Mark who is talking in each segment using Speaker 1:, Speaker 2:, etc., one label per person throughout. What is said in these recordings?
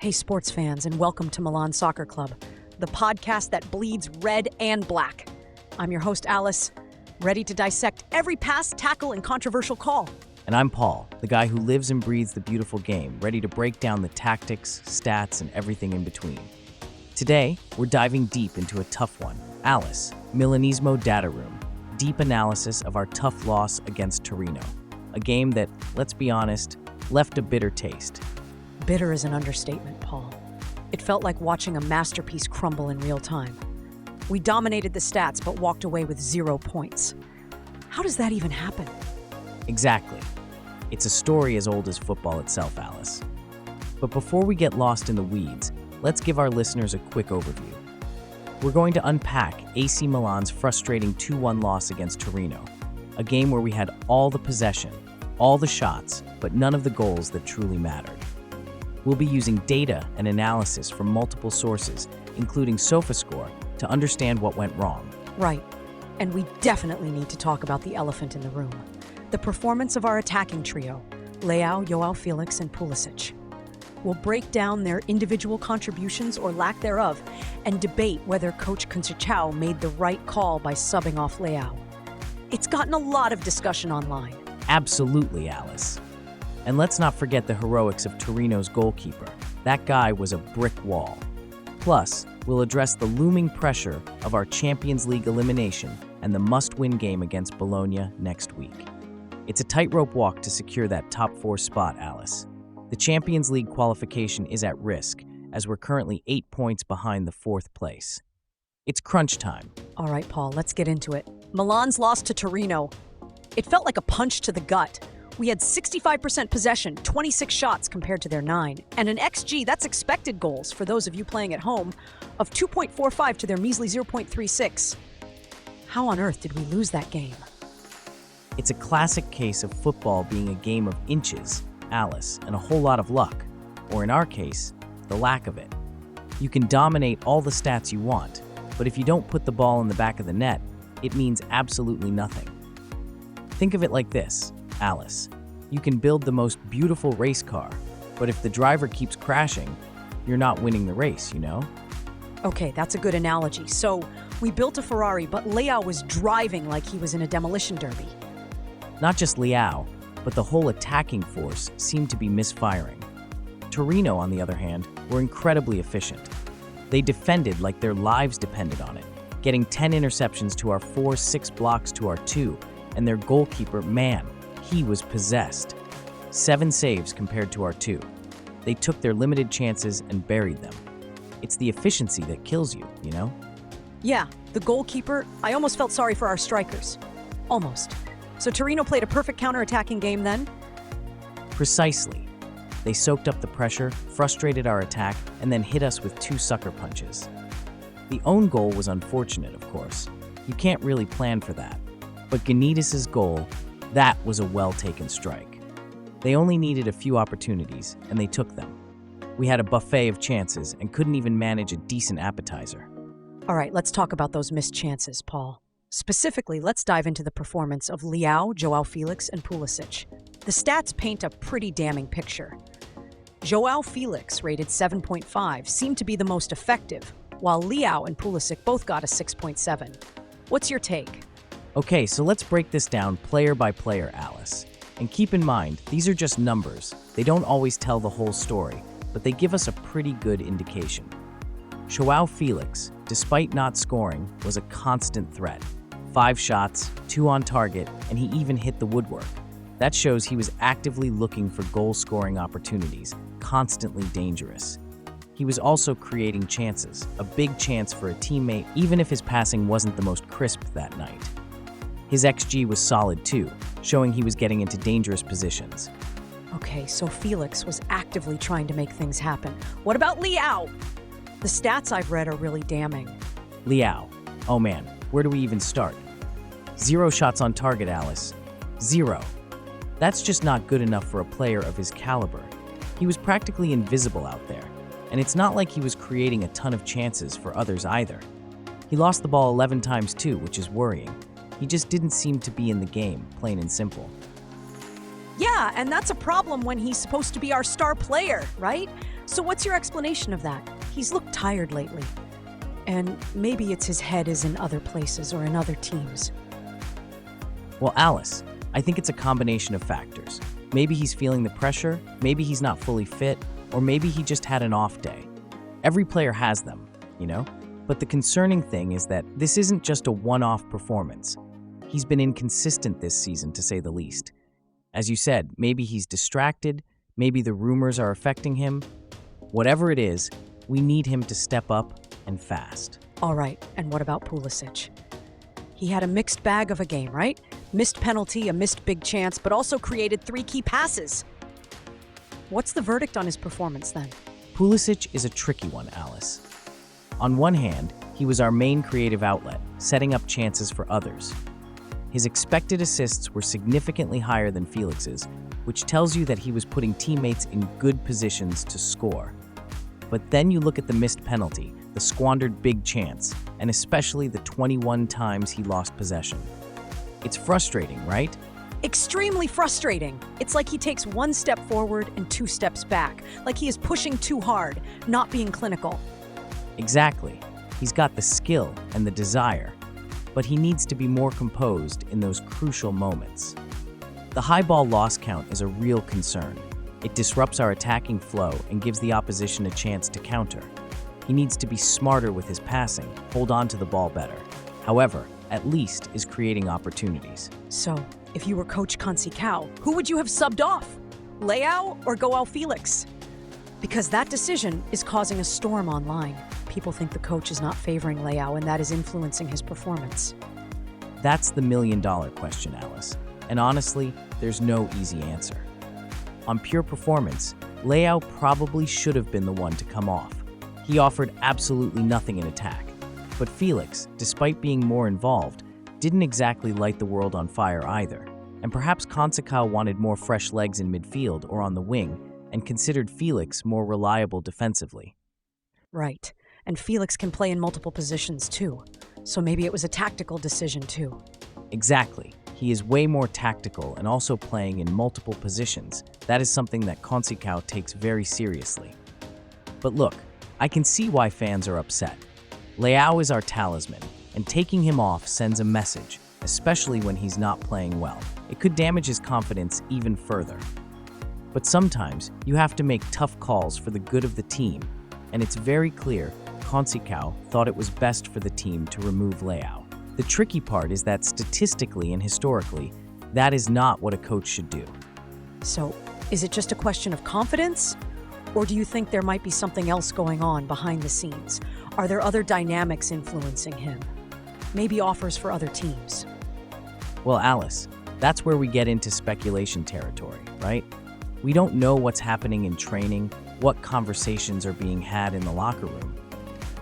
Speaker 1: Hey, sports fans, and welcome to Milan Soccer Club, the podcast that bleeds red and black. I'm your host, Alice, ready to dissect every pass, tackle, and controversial call.
Speaker 2: And I'm Paul, the guy who lives and breathes the beautiful game, ready to break down the tactics, stats, and everything in between. Today, we're diving deep into a tough one. Alice, Milanismo Data Room, deep analysis of our tough loss against Torino. A game that, let's be honest, left a bitter taste.
Speaker 1: Bitter is an understatement, Paul. It felt like watching a masterpiece crumble in real time. We dominated the stats but walked away with 0 points. How does that even happen?
Speaker 2: Exactly. It's a story as old as football itself, Alice. But before we get lost in the weeds, let's give our listeners a quick overview. We're going to unpack AC Milan's frustrating 2-1 loss against Torino, a game where we had all the possession, all the shots, but none of the goals that truly mattered. We'll be using data and analysis from multiple sources, including SofaScore, to understand what went wrong.
Speaker 1: Right. And we definitely need to talk about the elephant in the room. The performance of our attacking trio, Leao, Joao Felix, and Pulisic. We'll break down their individual contributions or lack thereof and debate whether Coach Conceição made the right call by subbing off Leao. It's gotten a lot of discussion online.
Speaker 2: Absolutely, Alice. And let's not forget the heroics of Torino's goalkeeper. That guy was a brick wall. Plus, we'll address the looming pressure of our Champions League elimination and the must-win game against Bologna next week. It's a tightrope walk to secure that top 4 spot, Alice. The Champions League qualification is at risk, as we're currently 8 points behind the 4th place. It's crunch time.
Speaker 1: All right, Paul, let's get into it. Milan's loss to Torino. It felt like a punch to the gut. We had 65% possession, 26 shots compared to their 9, and an XG, that's expected goals for those of you playing at home, of 2.45 to their measly 0.36. How on earth did we lose that game?
Speaker 2: It's a classic case of football being a game of inches, Alice, and a whole lot of luck, or in our case, the lack of it. You can dominate all the stats you want, but if you don't put the ball in the back of the net, it means absolutely nothing. Think of it like this, Alice. You can build the most beautiful race car, but if the driver keeps crashing, you're not winning the race, you know?
Speaker 1: Okay, that's a good analogy. So, we built a Ferrari, but Leao was driving like he was in a demolition derby.
Speaker 2: Not just Leao, but the whole attacking force seemed to be misfiring. Torino, on the other hand, were incredibly efficient. They defended like their lives depended on it, getting 10 interceptions to our 4, 6 blocks to our 2, and their goalkeeper, man, he was possessed. 7 saves compared to our 2. They took their limited chances and buried them. It's the efficiency that kills you, you know?
Speaker 1: Yeah, the goalkeeper, I almost felt sorry for our strikers. Almost. So Torino played a perfect counter-attacking game then?
Speaker 2: Precisely. They soaked up the pressure, frustrated our attack, and then hit us with 2 sucker punches. The own goal was unfortunate, of course. You can't really plan for that. But Gnidis' goal, that was a well-taken strike. They only needed a few opportunities, and they took them. We had a buffet of chances and couldn't even manage a decent appetizer.
Speaker 1: All right, let's talk about those missed chances, Paul. Specifically, let's dive into the performance of Leao, Joao Felix, and Pulisic. The stats paint a pretty damning picture. Joao Felix, rated 7.5, seemed to be the most effective, while Leao and Pulisic both got a 6.7. What's your take?
Speaker 2: Okay, so let's break this down player by player, Alice. And keep in mind, these are just numbers. They don't always tell the whole story, but they give us a pretty good indication. Joao Felix, despite not scoring, was a constant threat. 5 shots, 2 on target, and he even hit the woodwork. That shows he was actively looking for goal-scoring opportunities, constantly dangerous. He was also creating chances, a big chance for a teammate, even if his passing wasn't the most crisp that night. His XG was solid too, showing he was getting into dangerous positions.
Speaker 1: Okay, so Felix was actively trying to make things happen. What about Leao? The stats I've read are really damning.
Speaker 2: Leao. Oh man, where do we even start? 0 shots on target, Alice. 0. That's just not good enough for a player of his caliber. He was practically invisible out there, and it's not like he was creating a ton of chances for others either. He lost the ball 11 times too, which is worrying. He just didn't seem to be in the game, plain and simple.
Speaker 1: Yeah, and that's a problem when he's supposed to be our star player, right? So what's your explanation of that? He's looked tired lately. And maybe it's his head is in other places or in other teams.
Speaker 2: Well, Alice, I think it's a combination of factors. Maybe he's feeling the pressure, maybe he's not fully fit, or maybe he just had an off day. Every player has them, you know? But the concerning thing is that this isn't just a one-off performance. He's been inconsistent this season, to say the least. As you said, maybe he's distracted, maybe the rumors are affecting him. Whatever it is, we need him to step up and fast.
Speaker 1: All right, and what about Pulisic? He had a mixed bag of a game, right? Missed penalty, a missed big chance, but also created 3 key passes. What's the verdict on his performance then?
Speaker 2: Pulisic is a tricky one, Alice. On one hand, he was our main creative outlet, setting up chances for others. His expected assists were significantly higher than Felix's, which tells you that he was putting teammates in good positions to score. But then you look at the missed penalty, the squandered big chance, and especially the 21 times he lost possession. It's frustrating, right?
Speaker 1: Extremely frustrating. It's like he takes 1 step forward and 2 steps back, like he is pushing too hard, not being clinical.
Speaker 2: Exactly. He's got the skill and the desire, but he needs to be more composed in those crucial moments. The high ball loss count is a real concern. It disrupts our attacking flow and gives the opposition a chance to counter. He needs to be smarter with his passing, hold on to the ball better. However, at least is creating opportunities.
Speaker 1: So, if you were Coach Conceição, who would you have subbed off? Leao or Joao Felix? Because that decision is causing a storm online. People think the coach is not favoring Leao and that is influencing his performance.
Speaker 2: That's the million-dollar question, Alice. And honestly, there's no easy answer. On pure performance, Leao probably should have been the one to come off. He offered absolutely nothing in attack. But Felix, despite being more involved, didn't exactly light the world on fire either. And perhaps Conceição wanted more fresh legs in midfield or on the wing, and considered Felix more reliable defensively.
Speaker 1: Right. And Felix can play in multiple positions too. So maybe it was a tactical decision too.
Speaker 2: Exactly. He is way more tactical and also playing in multiple positions. That is something that Conceição takes very seriously. But look, I can see why fans are upset. Leao is our talisman, and taking him off sends a message, especially when he's not playing well. It could damage his confidence even further. But sometimes you have to make tough calls for the good of the team, and it's very clear Conceição thought it was best for the team to remove Leao. The tricky part is that statistically and historically, that is not what a coach should do.
Speaker 1: So, is it just a question of confidence? Or do you think there might be something else going on behind the scenes? Are there other dynamics influencing him? Maybe offers for other teams?
Speaker 2: Well, Alice, that's where we get into speculation territory, right? We don't know what's happening in training, what conversations are being had in the locker room.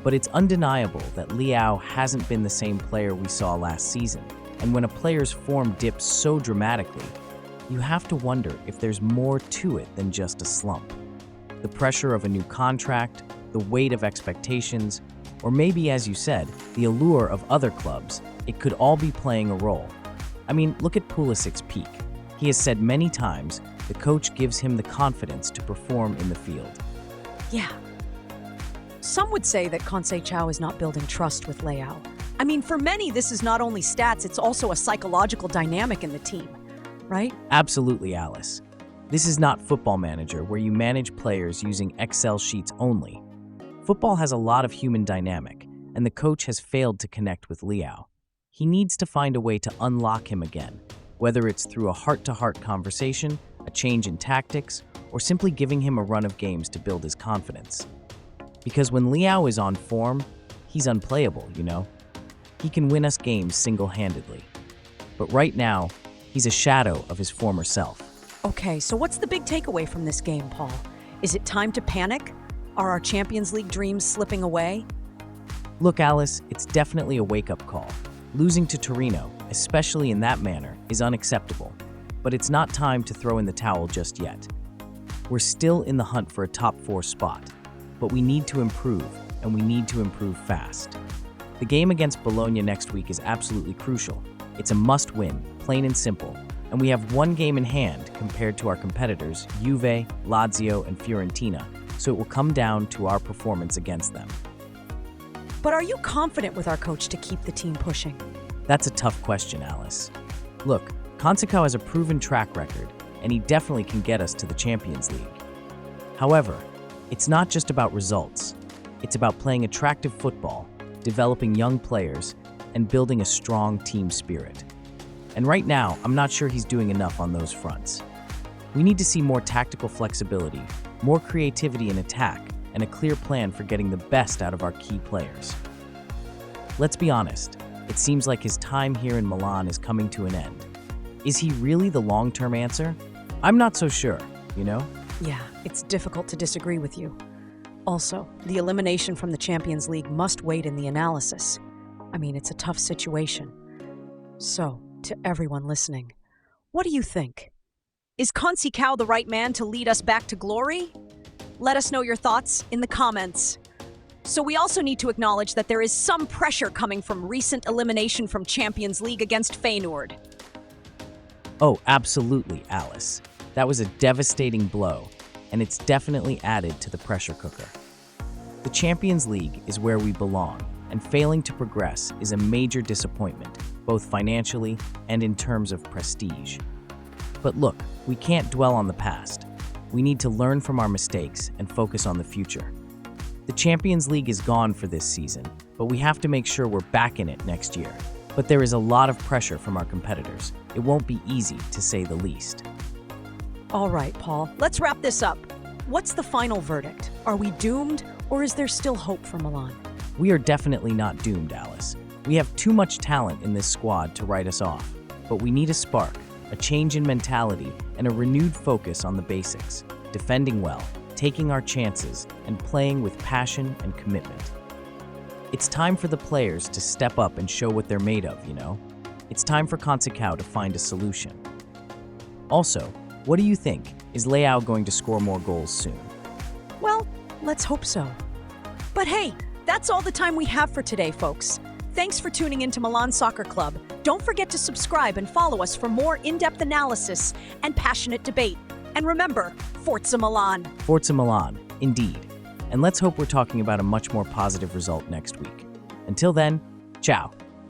Speaker 2: But it's undeniable that Leao hasn't been the same player we saw last season. And when a player's form dips so dramatically, you have to wonder if there's more to it than just a slump. The pressure of a new contract, the weight of expectations, or maybe, as you said, the allure of other clubs, it could all be playing a role. I mean, look at Pulisic's peak. He has said many times the coach gives him the confidence to perform in the field.
Speaker 1: Yeah. Some would say that Conceição is not building trust with Leao. I mean, for many, this is not only stats, it's also a psychological dynamic in the team, right?
Speaker 2: Absolutely, Alice. This is not Football Manager, where you manage players using Excel sheets only. Football has a lot of human dynamic, and the coach has failed to connect with Leao. He needs to find a way to unlock him again, whether it's through a heart-to-heart conversation, a change in tactics, or simply giving him a run of games to build his confidence. Because when Leao is on form, he's unplayable, you know? He can win us games single-handedly. But right now, he's a shadow of his former self.
Speaker 1: Okay, so what's the big takeaway from this game, Paul? Is it time to panic? Are our Champions League dreams slipping away?
Speaker 2: Look, Alice, it's definitely a wake-up call. Losing to Torino, especially in that manner, is unacceptable. But it's not time to throw in the towel just yet. We're still in the hunt for a top 4 spot, but we need to improve, and we need to improve fast. The game against Bologna next week is absolutely crucial. It's a must-win, plain and simple, and we have one game in hand compared to our competitors, Juve, Lazio, and Fiorentina, so it will come down to our performance against them.
Speaker 1: But are you confident with our coach to keep the team pushing?
Speaker 2: That's a tough question, Alice. Look, Consecao has a proven track record, and he definitely can get us to the Champions League. However, it's not just about results. It's about playing attractive football, developing young players, and building a strong team spirit. And right now, I'm not sure he's doing enough on those fronts. We need to see more tactical flexibility, more creativity in attack, and a clear plan for getting the best out of our key players. Let's be honest, it seems like his time here in Milan is coming to an end. Is he really the long-term answer? I'm not so sure, you know?
Speaker 1: Yeah, it's difficult to disagree with you. Also, the elimination from the Champions League must wait in the analysis. I mean, it's a tough situation. So, to everyone listening, what do you think? Is Consecao the right man to lead us back to glory? Let us know your thoughts in the comments. So we also need to acknowledge that there is some pressure coming from recent elimination from Champions League against Feyenoord.
Speaker 2: Oh, absolutely, Alice. That was a devastating blow, and it's definitely added to the pressure cooker. The Champions League is where we belong, and failing to progress is a major disappointment, both financially and in terms of prestige. But look, we can't dwell on the past. We need to learn from our mistakes and focus on the future. The Champions League is gone for this season, but we have to make sure we're back in it next year. But there is a lot of pressure from our competitors. It won't be easy, to say the least.
Speaker 1: All right, Paul, let's wrap this up. What's the final verdict? Are we doomed, or is there still hope for Milan?
Speaker 2: We are definitely not doomed, Alice. We have too much talent in this squad to write us off. But we need a spark, a change in mentality, and a renewed focus on the basics, defending well, taking our chances, and playing with passion and commitment. It's time for the players to step up and show what they're made of, you know? It's time for Consecao to find a solution. Also, what do you think? Is Leao going to score more goals soon?
Speaker 1: Well, let's hope so. But hey, that's all the time we have for today, folks. Thanks for tuning in to Milan Soccer Club. Don't forget to subscribe and follow us for more in-depth analysis and passionate debate. And remember, Forza Milan.
Speaker 2: Forza Milan, indeed. And let's hope we're talking about a much more positive result next week. Until then, ciao.